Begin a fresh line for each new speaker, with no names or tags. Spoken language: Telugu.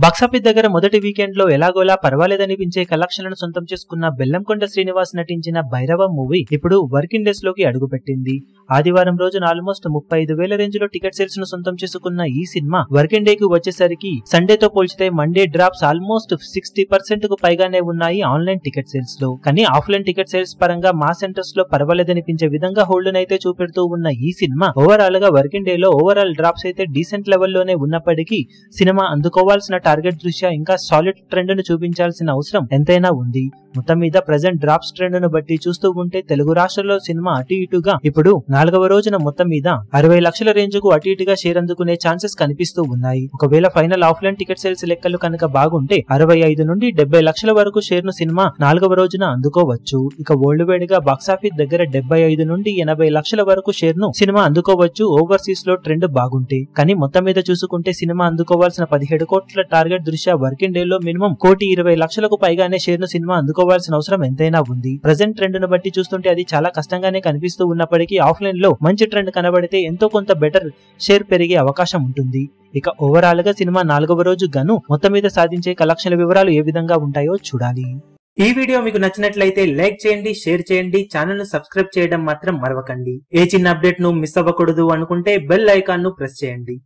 బాక్సాఫీస్ దగ్గర మొదటి వీకెండ్ లో ఎలాగోలా పర్వాలేదనిపించే కలెక్షన్లను సొంతం చేసుకున్న బెల్లంకొండ శ్రీనివాస్ నటించిన భైరవ మూవీ ఇప్పుడు వర్కింగ్ డేస్ లోకి అడుగుపెట్టింది. ఆదివారం రోజున ఆల్మోస్ట్ 35,000 రేంజ్ లో టికెట్ సేల్స్ ను సొంతం చేసుకున్న ఈ సినిమా వర్కింగ్ డే కి వచ్చేసరికి సండేతో పోల్చితే మండే డ్రాప్స్ ఆల్మోస్ట్ 60% కు పైగానే ఉన్నాయి ఆన్లైన్ టికెట్ సేల్స్ లో. కానీ ఆఫ్లైన్ టికెట్ సేల్స్ పరంగా మా సెంటర్స్ లో పర్వాలేదనిపించే విధంగా హోల్డ్ అయితే చూపెడుతూ ఉన్న ఈ సినిమా ఓవరాల్ గా వర్కింగ్ డే లో ఓవరాల్ డ్రాప్స్ అయితే డీసెంట్ లెవెల్లోనే ఉన్నప్పటికీ సినిమా అందుకోవాల్సిన టార్గెట్ దృష్ట్యా ఇంకా సాలిడ్ ట్రెండ్ ను చూపించాల్సిన అవసరం ఎంతైనా ఉంది. మొత్తం మీద ప్రెజెంట్ డ్రాప్స్ ట్రెండ్ ను బట్టి చూస్తూ ఉంటే తెలుగు రాష్ట్రాల్లో సినిమా అటు ఇటుగా ఇప్పుడు 4వ రోజున మొత్తం మీద 60 లక్షల రేంజ్ కు అటు ఇటుగా షేర్ అందుకునే ఛాన్సెస్ కనిపిస్తూ ఉన్నాయి. ఒకవేళ ఫైనల్ ఆఫ్లైన్ టికెట్ సేల్స్ లెక్కలు కనుక బాగుంటే 65 నుండి 70 లక్షల వరకు షేర్ ను సినిమా 4వ రోజున అందుకోవచ్చు. ఇక వరల్డ్ వైడ్ గా బాక్సాఫీస్ దగ్గర 75 నుండి 80 లక్షల వరకు షేర్ ను సినిమా అందుకోవచ్చు ఓవర్సీస్ లో ట్రెండ్ బాగుంటే. కానీ మొత్తం మీద చూసుకుంటే సినిమా అందుకోవాల్సిన 17 కోట్ల టార్గెట్ దృష్ట్యా వర్కింగ్ డే లో మినిమం 1,20 లక్షలకు పైగానే షేర్ ను సినిమా అందుకోవాల్సిన అవసరం ఎంతైనా ఉంది. ప్రెజెంట్ ట్రెండ్ ను బట్టి చూస్తుంటే అది చాలా కష్టంగానే కనిపిస్తూ ఉన్నప్పటికీ ఆఫ్లైన్ లో మంచి ట్రెండ్ కనబడితే ఎంతో కొంత బెటర్ షేర్ పెరిగే అవకాశం ఉంటుంది. ఇక ఓవరాల్ గా సినిమా 4వ రోజు గాను మొత్తం మీద సాధించే కలెక్షన్ల వివరాలు ఏ విధంగా ఉంటాయో చూడాలి. ఈ వీడియో మీకు నచ్చినట్లయితే లైక్ చేయండి, షేర్ చేయండి, ఛానల్ ను సబ్స్క్రైబ్ చేయడం మాత్రం మరవకండి. ఏ చిన్న అప్డేట్ ను మిస్ అవ్వకూడదు అనుకుంటే బెల్ ఐకాన్ ను ప్రెస్ చేయండి.